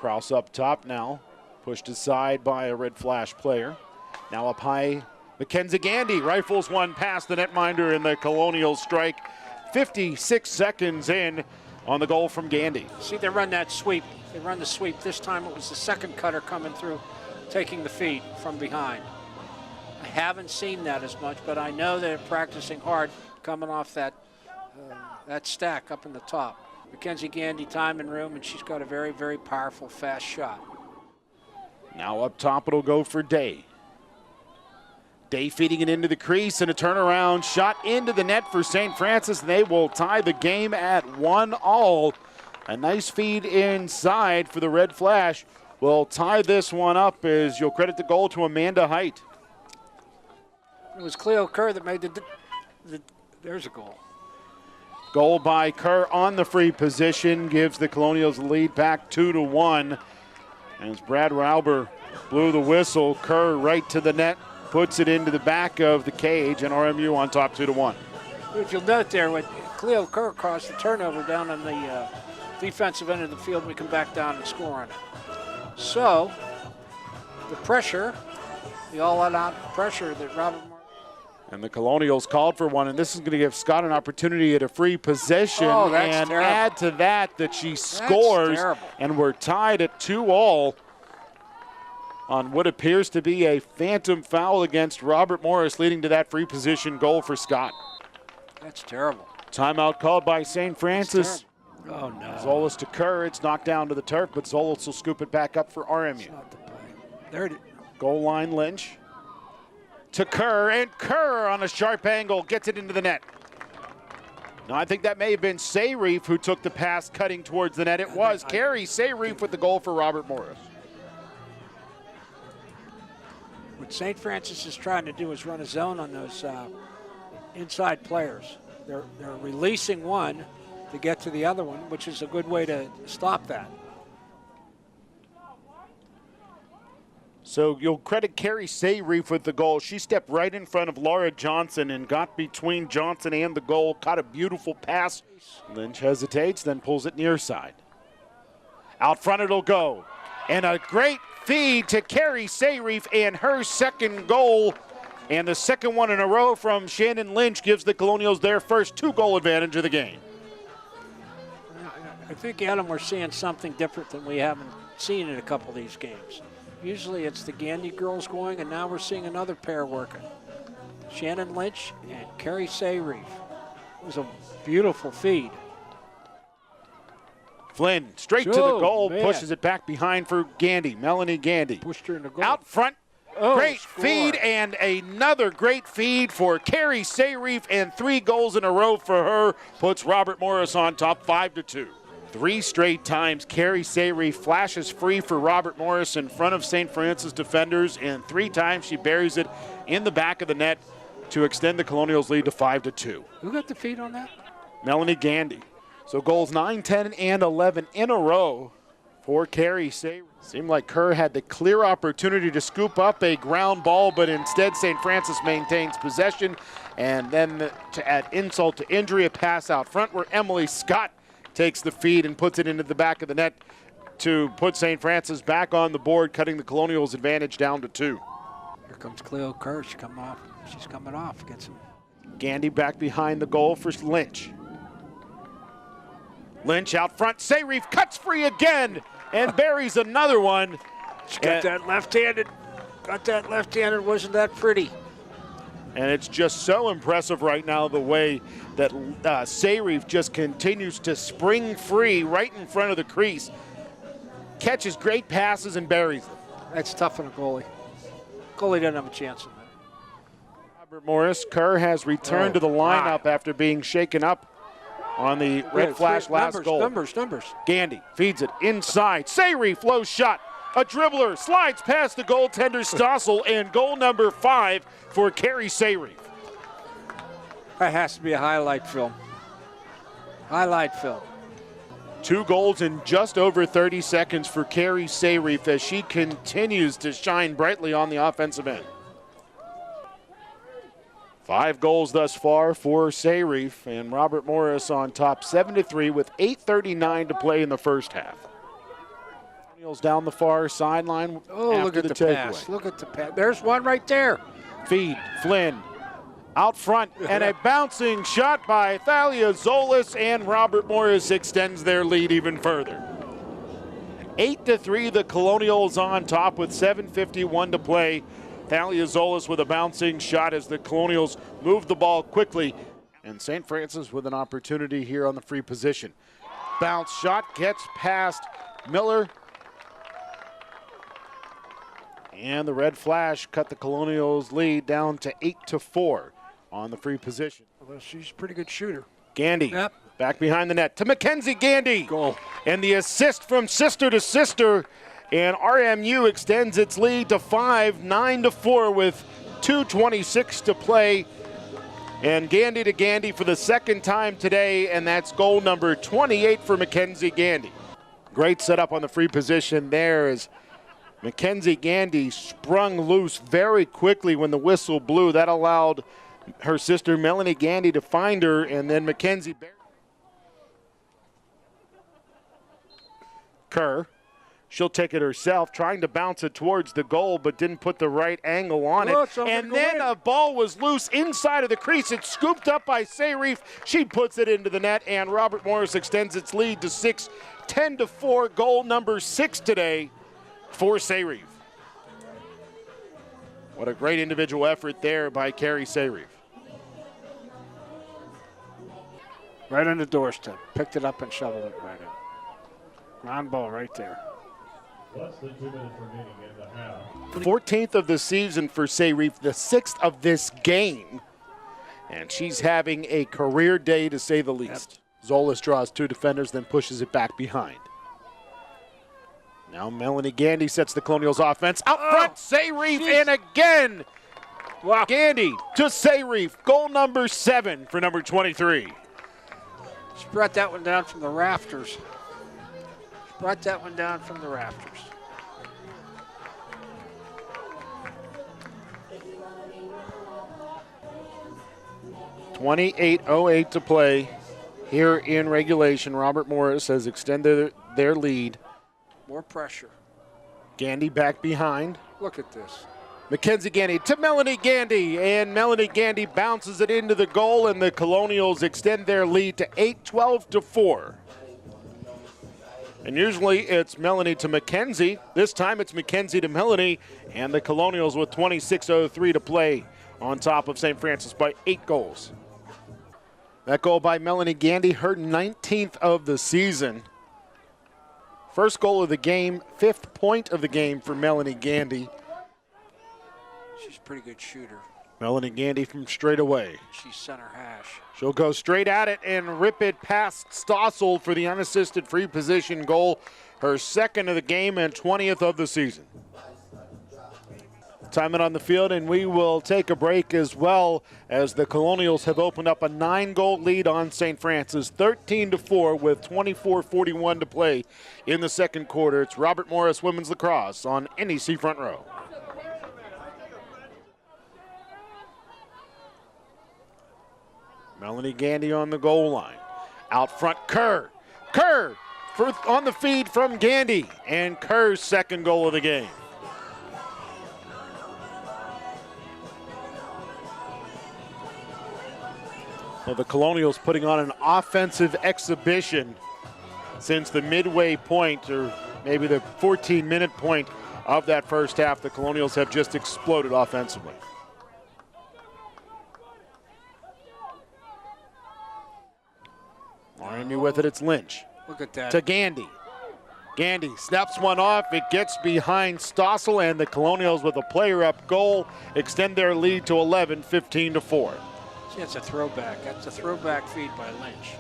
Cross up top now, pushed aside by a red flash player. Now up high, Mackenzie Gandy rifles one past the netminder in the Colonials strike. 56 seconds in on the goal from Gandy. See, they run that sweep. They run the sweep. This time it was the second cutter coming through, taking the feed from behind. I haven't seen that as much, but I know they're practicing hard coming off that stack up in the top. Mackenzie Gandy time and room, and she's got a very, very powerful, fast shot. Now up top, it'll go for Day. Day feeding it into the crease, and a turnaround shot into the net for St. Francis. They will tie the game at 1-1. A nice feed inside for the red flash. Will tie this one up as you'll credit the goal to Amanda Height. It was Cleo Kerr that made there's a goal. Goal by Kerr on the free position gives the Colonials the lead back 2-1. As Brad Rauber blew the whistle, Kerr right to the net, puts it into the back of the cage, and RMU on top 2-1. If you'll note there, when Cleo Kerr caused the turnover down on the defensive end of the field, we come back down and score on it. So, the pressure, the all-out pressure that Robert. And the Colonials called for one, and this is going to give Scott an opportunity at a free possession. And terrible. Add to that she scores, and we're tied at 2-2 on what appears to be a phantom foul against Robert Morris, leading to that free position goal for Scott. That's terrible. Timeout called by St. Francis. Oh, no. Zolas to Kerr. It's knocked down to the turf, but Zolas will scoop it back up for RMU. Not the play. There it is. Goal line Lynch. To Kerr, and Kerr on a sharp angle gets it into the net. Now, I think that may have been Sayrafe who took the pass cutting towards the net. It was Kerri Sayrafe with the goal for Robert Morris. What St. Francis is trying to do is run a zone on those inside players. They're releasing one to get to the other one, which is a good way to stop that. So you'll credit Kerri Sayrafe with the goal. She stepped right in front of Laura Johnson and got between Johnson and the goal, caught a beautiful pass. Lynch hesitates, then pulls it near side. Out front it'll go. And a great feed to Kerri Sayrafe and her second goal. And the second one in a row from Shannon Lynch gives the Colonials their first 2-goal advantage of the game. I think, Adam, we're seeing something different than we haven't seen in a couple of these games. Usually it's the Gandy girls going, and now we're seeing another pair working. Shannon Lynch and Kerri Sayrafe. It was a beautiful feed. Flynn straight to the goal, pushes it back behind for Gandy, Melanie Gandy. Pushed her in the goal. Out front, great feed, and another great feed for Kerri Sayrafe, and 3 goals in a row for her. Puts Robert Morris on top 5-2. 3 straight times Kerri Sayrafe flashes free for Robert Morris in front of St. Francis defenders, and 3 times she buries it in the back of the net to extend the Colonials' lead to 5-2. Who got the feed on that? Melanie Gandy. So goals 9, 10, and 11 in a row for Kerri Sayrafe. Seemed like Kerr had the clear opportunity to scoop up a ground ball, but instead St. Francis maintains possession. And then to add insult to injury, a pass out front where Emily Scott takes the feed and puts it into the back of the net to put St. Francis back on the board, cutting the Colonials' advantage down to 2. Here comes Cleo Kerr. She's coming off. Gets him. Gandy back behind the goal for Lynch. Lynch out front. Sayrafe cuts free again and buries another one. She got that left-handed. Wasn't that pretty? And it's just so impressive right now the way that Sayrafe just continues to spring free right in front of the crease. Catches great passes and buries them. That's tough on a goalie. Goalie doesn't have a chance in that. Robert Morris, Kerr has returned to the lineup after being shaken up on the red flash last goal. Numbers. Gandy feeds it inside. Sayrafe low shot. A dribbler slides past the goaltender Stossel, and goal number 5 for Kerri Sayrafe. That has to be a highlight film. 2 goals in just over 30 seconds for Kerri Sayrafe as she continues to shine brightly on the offensive end. 5 goals thus far for Sayrafe, and Robert Morris on top 7-3 with 8:39 to play in the first half. Down the far sideline. Oh, look at the pass. Look at the pass. There's one right there. Feed, Flynn. Out front, and a bouncing shot by Thalia Zolas, and Robert Morris extends their lead even further. 8-3, the Colonials on top with 7:51 to play. Thalia Zolas with a bouncing shot as the Colonials move the ball quickly. And St. Francis with an opportunity here on the free position. Bounce shot gets past Miller. And the red flash cut the Colonials' lead down to 8-4 on the free position. Well, she's a pretty good shooter. Gandy, yep. Back behind the net to Mackenzie Gandy. Goal. And the assist from sister to sister. And RMU extends its lead to 9-4 with 2:26 to play. And Gandy to Gandy for the second time today, and that's goal number 28 for Mackenzie Gandy. Great setup on the free position there as Mackenzie Gandy sprung loose very quickly when the whistle blew. That allowed her sister Melanie Gandy to find her, and then Mackenzie Kerr. She'll take it herself, trying to bounce it towards the goal, but didn't put the right angle on it. And then a ball was loose inside of the crease. It's scooped up by Sayrafe. She puts it into the net, and Robert Morris extends its lead to 6, 10-4. Goal number 6 today for Sayrafe. What a great individual effort there by Kerri Sayrafe. Right on the doorstep. Picked it up and shoveled it right in. Ground ball right there. Less than 2 minutes remaining in the half. 14th of the season for Sayrafe, the 6th of this game. And she's having a career day, to say the least. Yep. Zolas draws 2 defenders, then pushes it back behind. Now Melanie Gandy sets the Colonials offense. Out front, Sayrafe, and again. Wow. Gandy to Sayrafe. Goal number 7 for number 23. She brought that one down from the rafters. Brought that one down from the rafters. .2808 to play here in regulation. Robert Morris has extended their lead. More pressure. Gandy back behind. Look at this. Mackenzie Gandy to Melanie Gandy, and Melanie Gandy bounces it into the goal, and the Colonials extend their lead to 8, 12-4. And usually it's Melanie to Mackenzie. This time it's Mackenzie to Melanie, and the Colonials with 26:03 to play on top of St. Francis by 8 goals. That goal by Melanie Gandy, her 19th of the season. First goal of the game, 5th point of the game for Melanie Gandy. She's a pretty good shooter. Melanie Gandy from straight away. She's center hash. She'll go straight at it and rip it past Stossel for the unassisted free position goal. Her 2nd of the game and 20th of the season. Time it on the field, and we will take a break as well, as the Colonials have opened up a 9-goal lead on St. Francis, 13-4 with 24:41 to play in the second quarter. It's Robert Morris Women's Lacrosse on NEC Front Row. Melanie Gandy on the goal line. Out front, Kerr. Kerr on the feed from Gandy, and Kerr's 2nd goal of the game. Well, the Colonials putting on an offensive exhibition since the midway point, or maybe the 14-minute point of that first half. The Colonials have just exploded offensively. RMU with it, it's Lynch. Look at that. To Gandy. Gandy snaps one off, it gets behind Stossel, and the Colonials with a player-up goal extend their lead to 11, 15-4. See, that's a throwback. That's a throwback feed by Lynch.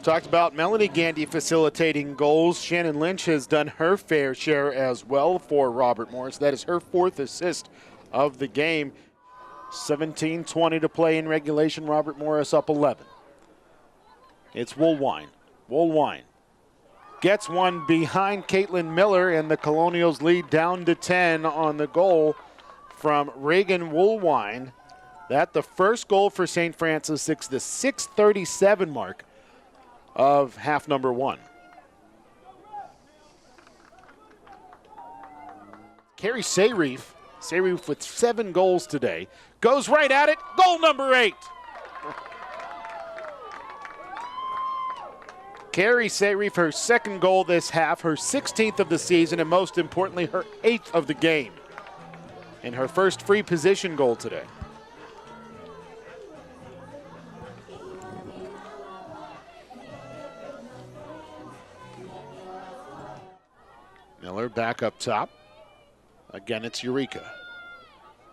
Talked about Melanie Gandy facilitating goals. Shannon Lynch has done her fair share as well for Robert Morris. That is her 4th assist of the game. 17:20 to play in regulation. Robert Morris up 11. It's Woolwine. Woolwine gets one behind Caitlin Miller, and the Colonials lead down to 10 on the goal from Reagan Woolwine. That the first goal for St. Francis, the 6:37 mark of half number one. Kerri Sayrafe with 7 goals today, goes right at it, goal number 8. Kerri Sayrafe, her 2nd goal this half, her 16th of the season, and most importantly, her 8th of the game. And her first free position goal today. Miller back up top. Again, it's Eureka.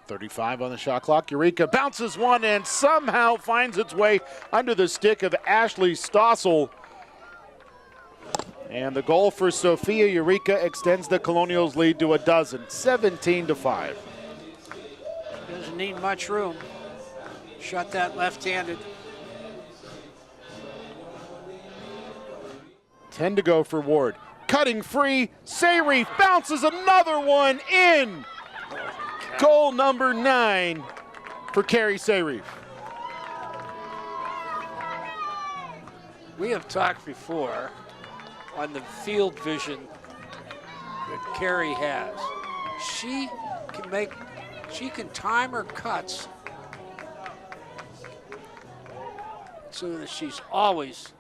35 on the shot clock. Eureka bounces one and somehow finds its way under the stick of Ashley Stossel. And the goal for Sophia Eureka extends the Colonials' lead to a dozen, 17-5. Doesn't need much room. Shot that left-handed. 10 to go for Ward. Cutting free, Sayrafe bounces another one in. Goal number 9 for Kerri Sayrafe. We have talked before on the field vision that Kerri has. She can time her cuts so that she's always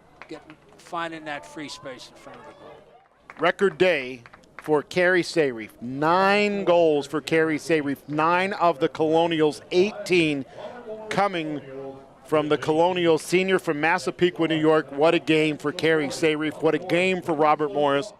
finding that free space in front of the goal. Record day for Kerri Sayrafe. 9 goals for Kerri Sayrafe. 9 of the Colonials, 18 coming from the Colonials senior from Massapequa, New York. What a game for Kerri Sayrafe. What a game for Robert Morris.